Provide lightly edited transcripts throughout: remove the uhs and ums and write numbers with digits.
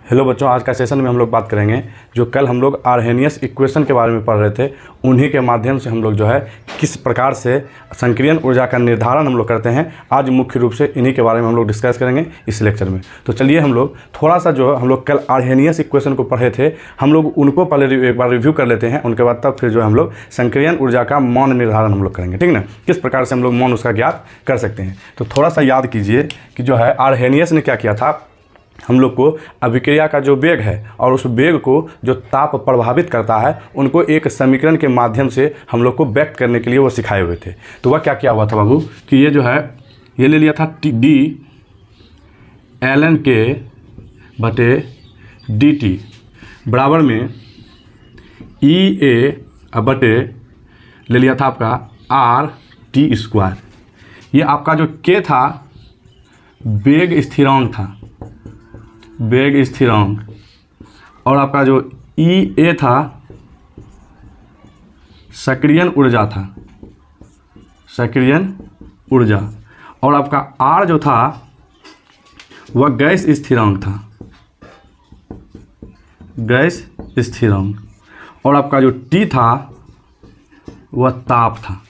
Hello बच्चों, आज का सेशन में हम लोग बात करेंगे जो कल हम लोग आर्हेनियस इक्वेशन के बारे में पढ़ रहे थे, उन्हीं के माध्यम से हम लोग जो है किस प्रकार से संक्रियन ऊर्जा का निर्धारण हम लोग करते हैं। आज मुख्य रूप से इन्हीं के बारे में हम लोग डिस्कस करेंगे इस लेक्चर में। तो चलिए हम लोग थोड़ा सा जो हम लोग कल आर्हेनियस इक्वेशन को पढ़े थे, हम लोग उनको पहले एक बार रिव्यू कर लेते हैं। उनके बाद तब फिर जो हम लोग संक्रियन ऊर्जा का मौन निर्धारण हम लोग करेंगे, ठीक ना, किस प्रकार से हम लोग मौन उसका ज्ञात कर सकते हैं। तो थोड़ा सा याद कीजिए कि जो है आर्हेनियस ने क्या किया था, हम लोग को अभिक्रिया का जो वेग है और उस वेग को जो ताप प्रभावित करता है उनको एक समीकरण के माध्यम से हम लोग को व्यक्त करने के लिए वो सिखाए हुए थे। तो वह क्या किया हुआ था बाबू कि ये जो है ये ले लिया था डी ln के बटे डी टी बराबर में ई ए बटे ले लिया था आपका आर टी स्क्वायर। ये आपका जो के था वेग स्थिरांक था, वेग स्थिरांक, और आपका जो ई ए था सक्रियन ऊर्जा था, सक्रियन ऊर्जा, और आपका आर जो था वह गैस स्थिरांक था, गैस स्थिरांक, और आपका जो टी था वह ताप था,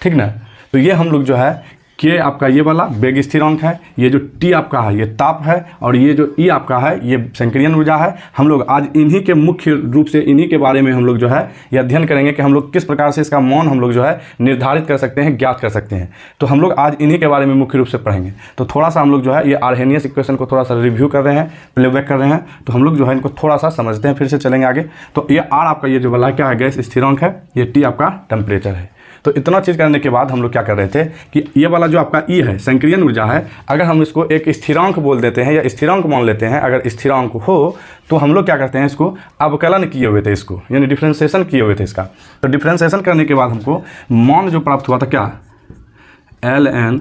ठीक ना। तो ये हम लोग जो है के आपका ये वाला वेग स्थिरांक है, ये जो टी आपका है ये ताप है, और ये जो ई आपका है ये संक्रियन ऊर्जा है। हम लोग आज इन्हीं के मुख्य रूप से इन्हीं के बारे में हम लोग जो है ये अध्ययन करेंगे कि हम लोग किस प्रकार से इसका मौन हम लोग जो है निर्धारित कर सकते हैं, ज्ञात कर सकते हैं। तो हम लोग आज इन्हीं के बारे में मुख्य रूप से पढ़ेंगे। तो थोड़ा सा हम लोग जो है ये आर्हेनियस इक्वेशन को थोड़ा सा रिव्यू कर रहे हैं, प्लेबैक कर रहे हैं। तो हम लोग जो है इनको थोड़ा सा समझते हैं, फिर से चलेंगे आगे। तो ये आर आपका ये जो वाला क्या है गैस स्थिरांक है, ये टी आपका टेम्परेचर है। तो इतना चीज़ करने के बाद हम लोग क्या कर रहे थे कि ये वाला जो आपका ई है संक्रियन ऊर्जा है, अगर हम इसको एक स्थिरांक बोल देते हैं या स्थिरांक मान लेते हैं, अगर स्थिरांक हो तो हम लोग क्या करते हैं इसको अवकलन किए हुए थे, इसको यानी डिफ्रेंसिएशन किए हुए थे इसका। तो डिफ्रेंसिएशन करने के बाद हमको मौन जो प्राप्त हुआ था क्या एल एन,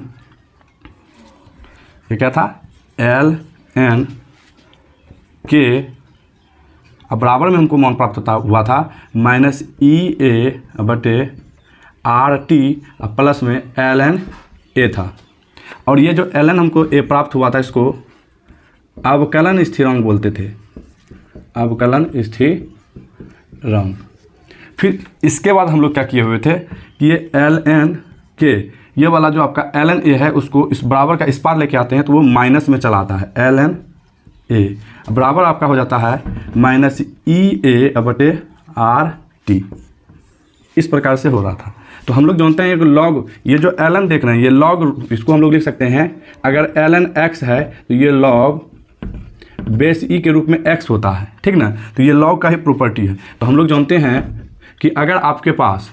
ये क्या था एल एन के बराबर में हमको मौन प्राप्त हुआ था माइनस ई ए बटे आर टी प्लस में एल एन ए था। और ये जो एल एन हमको ए प्राप्त हुआ था इसको अवकलन स्थिरांक बोलते थे, अवकलन स्थिरांक। फिर इसके बाद हम लोग क्या किए हुए थे कि ये एल एन के ये वाला जो आपका एल एन ए है उसको इस बराबर का इस पार लेके आते हैं तो वो माइनस में चला आता है, एल एन ए बराबर आपका हो जाता है माइनस ई ए बटे आर टी। इस प्रकार से हो रहा था। तो हम लोग जानते हैं एक लॉग, ये जो एल एन देख रहे हैं ये लॉग, इसको हम लोग लिख सकते हैं अगर एल एन एक्स है तो ये लॉग बेस ई के रूप में एक्स होता है, ठीक ना। तो ये लॉग का ही प्रॉपर्टी है। तो हम लोग जानते हैं कि अगर आपके पास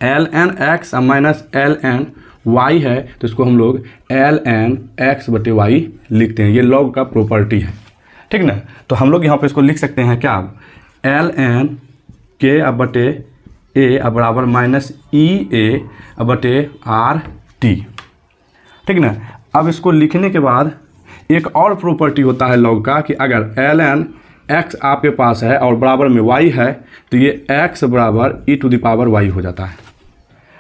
L N X minus L N Y है तो इसको हम लोग एल एन एक्स बटे वाई लिखते हैं, ये लॉग का प्रॉपर्टी है, ठीक ना। तो हम लोग यहाँ पे इसको लिख सकते हैं क्या एल एन के बटे ए बराबर माइनस ई ए बटे आर टी, ठीक ना। अब इसको लिखने के बाद एक और प्रॉपर्टी होता है लॉग का कि अगर एल एन एक्स आपके पास है और बराबर में वाई है तो ये एक्स बराबर ई टू द पावर वाई हो जाता है,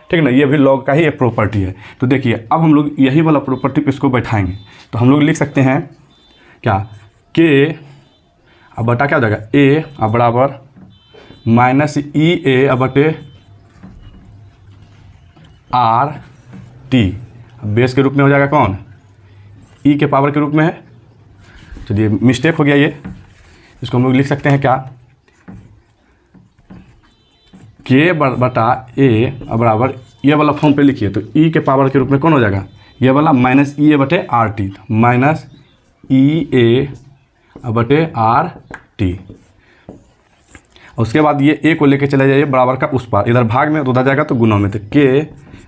ठीक ना। ये भी लॉग का ही एक प्रॉपर्टी है। तो देखिए अब हम लोग यही वाला प्रॉपर्टी पे इसको बैठाएंगे तो हम लोग लिख सकते हैं क्या के अब बटा क्या हो जाएगा ए बराबर माइनस ई ए बटे आर टी, बेस के रूप में हो जाएगा कौन ई के पावर के रूप में है। चलिए मिस्टेक हो गया, ये इसको हम लोग लिख सकते हैं क्या के बटा ए बराबर ये वाला फॉर्म पे लिखिए तो ई के पावर के रूप में कौन हो जाएगा ये वाला माइनस ई ए बटे आर टी, माइनस ई ए बटे आर टी। उसके बाद ये ए को लेके चले जाइए बराबर का उस पार, इधर भाग में उधर जाएगा तो गुना में, तो के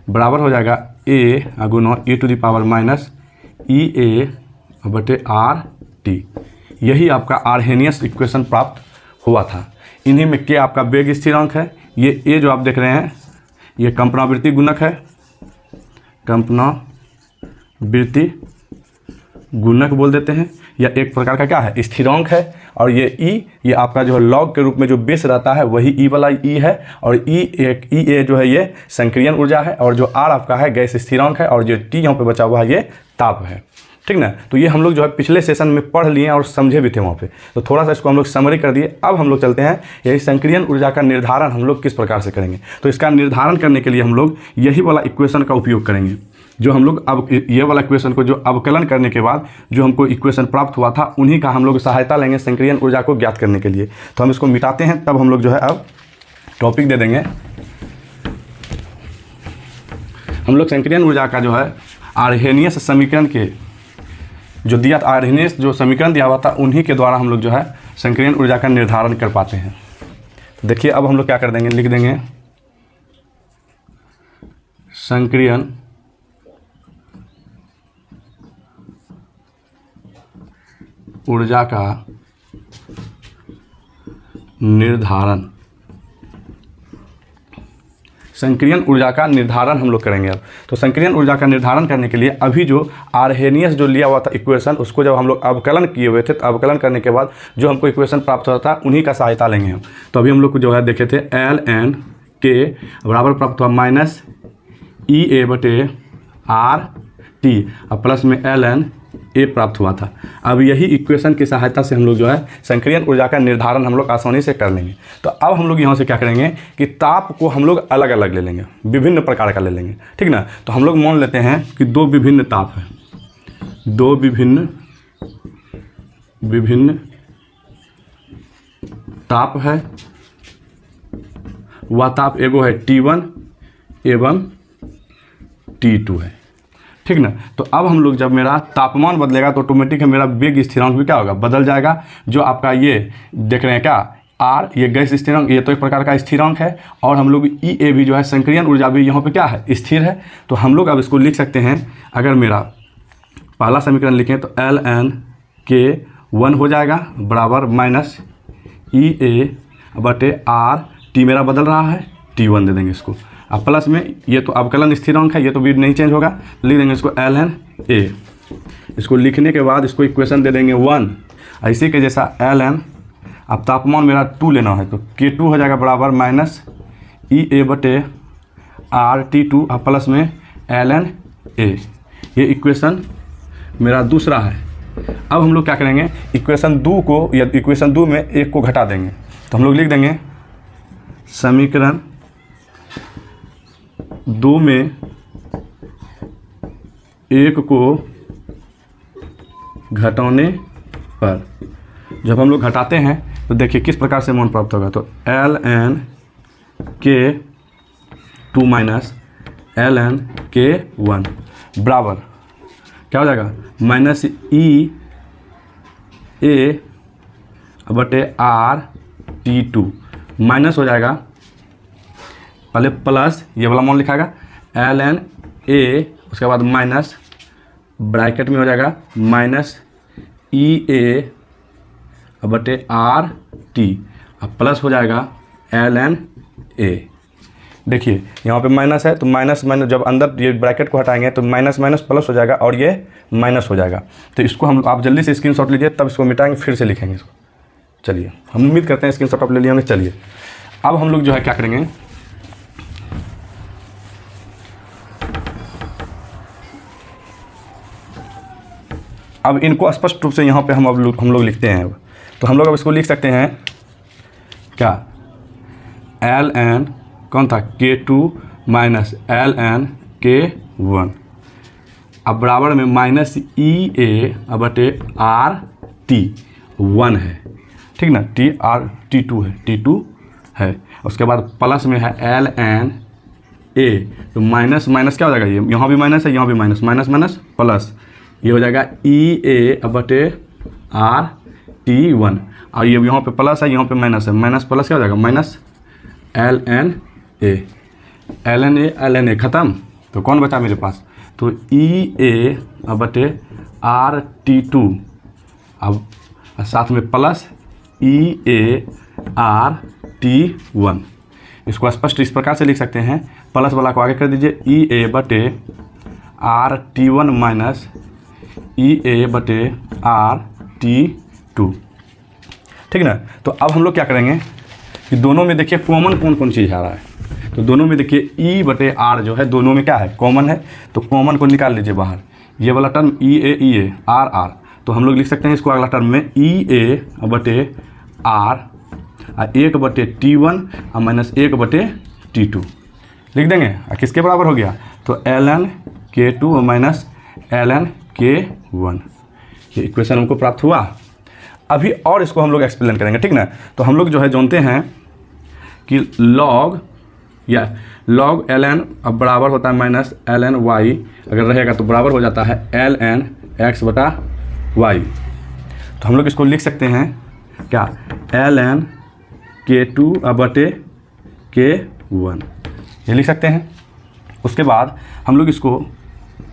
बराबर हो जाएगा ए गुना ई टू द पावर माइनस ई ए बटे आर टी। यही आपका आर्हेनियस इक्वेशन प्राप्त हुआ था। इन्हीं में के आपका वेग स्थिरांक है, ये ए जो आप देख रहे हैं ये कंपनावृत्ति गुणक है, कंपनावृत्ति गुणक बोल देते हैं, या एक प्रकार का क्या है स्थिरांक है। और ये ई ये आपका जो है लॉग के रूप में जो बेस रहता है वही ई वाला ई है, और ई ए जो है ये संक्रियन ऊर्जा है, और जो आर आपका है गैस स्थिरांक है, और जो टी यहाँ पे बचा हुआ है ये ताप है। ठीक ना। तो ये हम लोग जो है पिछले सेशन में पढ़ लिए और समझे भी थे वहाँ पे, तो थोड़ा सा इसको हम लोग समरी कर दिए। अब हम लोग चलते हैं यही संक्रियन ऊर्जा का निर्धारण हम लोग किस प्रकार से करेंगे। तो इसका निर्धारण करने के लिए हम लोग यही वाला इक्वेशन का उपयोग करेंगे, जो हम लोग अब ये वाला इक्वेशन को जो अवकलन करने के बाद जो हमको इक्वेशन प्राप्त हुआ था, उन्हीं का हम लोग सहायता लेंगे संक्रियन ऊर्जा को ज्ञात करने के लिए। तो हम इसको मिटाते हैं, तब हम लोग जो है अब टॉपिक दे देंगे। हम लोग संक्रियन ऊर्जा का जो है आर्हेनियस समीकरण के जो दिया था, आर्हेनियस जो समीकरण दिया हुआ था, उन्हीं के द्वारा हम लोग जो है संक्रियन ऊर्जा का निर्धारण कर पाते हैं। तो देखिए अब हम लोग क्या कर देंगे, लिख देंगे संक्रियन ऊर्जा का निर्धारण। संक्रियन ऊर्जा का निर्धारण हम लोग करेंगे अब। तो संक्रियन ऊर्जा का निर्धारण करने के लिए अभी जो आर्हेनियस जो लिया हुआ था इक्वेशन, उसको जब हम लोग अवकलन किए हुए थे, तो अवकलन करने के बाद जो हमको इक्वेशन प्राप्त होता था, उन्हीं का सहायता लेंगे हम। तो अभी हम लोग को जो है देखे थे ln के बराबर प्राप्त हुआ माइनस EA/RT और प्लस में ln A प्राप्त हुआ था। अब यही इक्वेशन की सहायता से हम लोग जो है संक्रियन ऊर्जा का निर्धारण हम लोग आसानी से कर लेंगे। तो अब हम लोग यहाँ से क्या करेंगे कि ताप को हम लोग अलग अलग ले लेंगे, विभिन्न प्रकार का ले लेंगे, ठीक ना। तो हम लोग मान लेते हैं कि दो विभिन्न ताप है, दो विभिन्न ताप है। वह ताप एगो है T1 एवं T2 है, ठीक ना। तो अब हम लोग जब मेरा तापमान बदलेगा तो ऑटोमेटिक है मेरा वेग स्थिरांक भी क्या होगा, बदल जाएगा। जो आपका ये देख रहे हैं क्या R, ये गैस स्थिरांक, ये तो एक प्रकार का स्थिरांक है। और हम लोग EA भी जो है संक्रियन ऊर्जा भी यहाँ पे क्या है, स्थिर है। तो हम लोग अब इसको लिख सकते हैं, अगर मेरा पहला समीकरण लिखें तो ln के 1 हो जाएगा बराबर माइनस EA/RT मेरा बदल रहा है, T1 दे देंगे इसको। अब प्लस में ये तो अवकलन स्थिरांक है, ये तो भी नहीं चेंज होगा, लिख देंगे इसको ln A। इसको लिखने के बाद इसको इक्वेशन दे देंगे 1, ऐसे के जैसा ln, अब तापमान मेरा 2 लेना है तो K2 हो जाएगा बराबर माइनस EA/RT2 अब प्लस में ln A। ये इक्वेशन मेरा दूसरा है। अब हम लोग क्या करेंगे, इक्वेशन 2 को या इक्वेशन 2 में 1 को घटा देंगे। तो हम लोग लिख देंगे समीकरण 2 में 1 को घटाने पर जब हम लोग घटाते हैं तो देखिए किस प्रकार से मान प्राप्त होगा। तो ln के 2 माइनस ln के 1 बराबर क्या हो जाएगा, माइनस EA/RT2 माइनस हो जाएगा, पहले प्लस ये वाला मान लिखाएगा ln A, उसके बाद माइनस ब्रैकेट में हो जाएगा माइनस EA/RT अब प्लस हो जाएगा ln A। देखिए यहाँ पे माइनस है तो माइनस माइनस जब अंदर ये ब्रैकेट को हटाएंगे तो माइनस माइनस प्लस हो जाएगा और ये माइनस हो जाएगा। तो इसको हम आप जल्दी से स्क्रीनशॉट लीजिए, तब इसको मिटाएंगे फिर से लिखेंगे इसको। चलिए हम उम्मीद करते हैं स्क्रीनशॉट आप ले लिए होंगे। चलिए अब हम लोग जो है क्या करेंगे, अब इनको स्पष्ट रूप से यहाँ पे हम लोग लिखते हैं। अब तो हम लोग अब इसको लिख सकते हैं क्या, ln कौन था K2 माइनस ln K1 अब बराबर में माइनस EA/RT 1 है, ठीक ना, T2 है, T2 है। उसके बाद प्लस में है ln A, तो माइनस माइनस क्या हो जाएगा, ये यहाँ भी माइनस है, यहाँ भी माइनस, माइनस माइनस प्लस, ये हो जाएगा EA/RT1 और ये यहाँ पे प्लस है, यहाँ पे माइनस है, माइनस प्लस क्या हो जाएगा, माइनस ln A ख़त्म। तो कौन बचा मेरे पास, तो EA/RT2 अब साथ में प्लस EA/RT1। इसको स्पष्ट इस प्रकार से लिख सकते हैं, प्लस वाला को आगे कर दीजिए EA/RT1 माइनस EA/RT2, ठीक ना। तो अब हम लोग क्या करेंगे कि दोनों में देखिए कॉमन कौन कौन चीज़ आ रहा है। तो दोनों में देखिए E/R जो है दोनों में क्या है, कॉमन है। तो कॉमन को निकाल लीजिए बाहर, ये वाला term E A R R, तो हम लोग लिख सकते हैं इसको अगला टर्म में ई ए बटे आर 1/T1 और माइनस 1/T2 लिख देंगे। और किसके बराबर हो गया, तो ln K2 और माइनस ln K1, ये इक्वेशन हमको प्राप्त हुआ। अभी और इसको हम लोग एक्सप्लेन करेंगे, ठीक ना। तो हम लोग जो है जानते हैं कि log ln अब बराबर होता है माइनस ln y, अगर रहेगा तो बराबर हो जाता है ln x बटा y। तो हम लोग इसको लिख सकते हैं क्या, ln K2 बटे K1, ये लिख सकते हैं। उसके बाद हम लोग इसको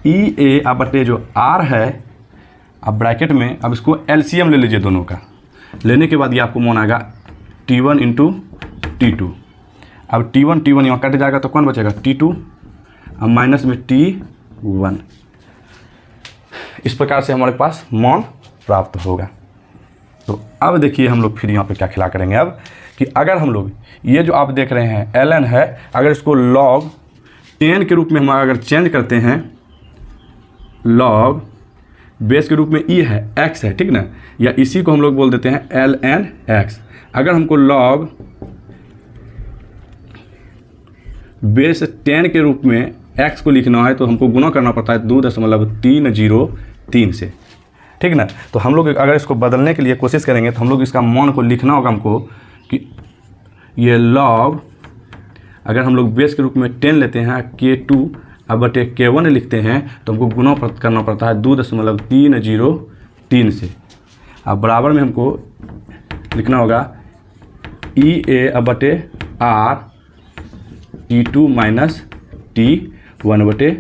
ई ए बटे जो r है, अब ब्रैकेट में अब इसको एलसीएम ले लीजिए दोनों का, लेने के बाद ये आपको मान आएगा T1 इंटू T2। अब T1 यहाँ कट जाएगा तो कौन बचेगा, T2 अब माइनस में T1। इस प्रकार से हमारे पास मान प्राप्त होगा। तो अब देखिए हम लोग फिर यहाँ पे क्या खिला करेंगे अब, कि अगर हम लोग ये जो आप देख रहे हैं ln है, अगर इसको log 10 के रूप में हम अगर चेंज करते हैं, log बेस के रूप में ई है x है, ठीक ना, या इसी को हम लोग बोल देते हैं ln x। अगर हमको log बेस 10 के रूप में x को लिखना है तो हमको गुना करना पड़ता है 2.303 से, ठीक ना। तो हम लोग अगर इसको बदलने के लिए कोशिश करेंगे तो हम लोग इसका मान को लिखना होगा हमको कि ये log, अगर हम लोग बेस के रूप में 10 लेते हैं K2 बटे K1 लिखते हैं तो हमको गुना करना पड़ता है 2.303 से। अब बराबर में हमको लिखना होगा ई ए बटे आर T2 माइनस T1 बटे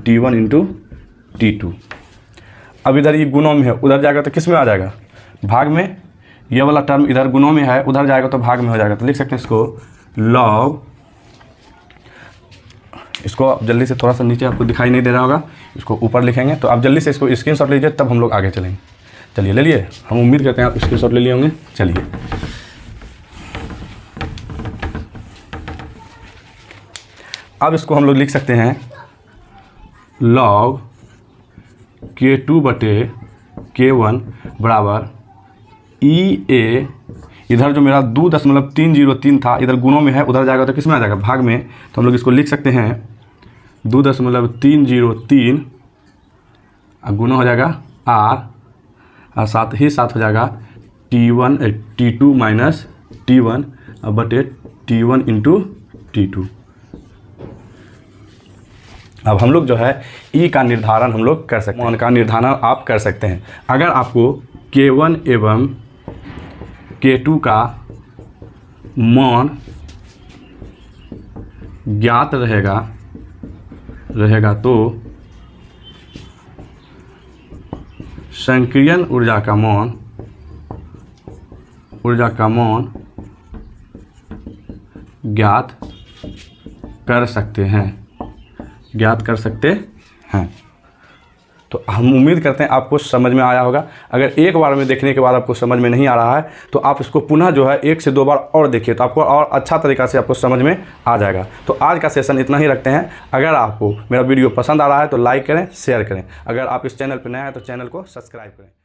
T1 इंटू T2। अब इधर ये गुणों में है, उधर जाएगा तो किस में आ जाएगा, भाग में। ये वाला टर्म इधर गुणों में है, उधर जाएगा तो भाग में हो जाएगा। तो लिख सकते हैं इसको log, इसको आप जल्दी से, थोड़ा सा नीचे आपको दिखाई नहीं दे रहा होगा, इसको ऊपर लिखेंगे। तो आप जल्दी से इसको स्क्रीनशॉट लीजिए, तब हम लोग आगे चलेंगे। चलिए ले लिए, हम उम्मीद करते हैं आप स्क्रीनशॉट ले लिए होंगे। चलिए अब इसको हम लोग लिख सकते हैं log K2 बटे K1 बराबर ई ए, इधर जो मेरा 2.303 था इधर गुणों में है, उधर जाएगा तो किस में आ जाएगा, भाग में। तो हम लोग इसको लिख सकते हैं 2.303 गुना हो जाएगा r, और साथ ही साथ हो जाएगा T2 माइनस T1 बटे T1 इंटू T2। अब हम लोग जो है ई का निर्धारण हम लोग कर सकते हैं, मान का निर्धारण आप कर सकते हैं। अगर आपको K1 एवं K2 का मान ज्ञात रहेगा तो संक्रियण ऊर्जा का मान ज्ञात कर सकते हैं। तो हम उम्मीद करते हैं आपको समझ में आया होगा। अगर एक बार में देखने के बाद आपको समझ में नहीं आ रहा है तो आप इसको पुनः जो है 1 से 2 बार और देखिए, तो आपको और अच्छा तरीक़ा से आपको समझ में आ जाएगा। तो आज का सेशन इतना ही रखते हैं। अगर आपको मेरा वीडियो पसंद आ रहा है तो लाइक करें, शेयर करें। अगर आप इस चैनल पर नए हैं तो चैनल को सब्सक्राइब करें।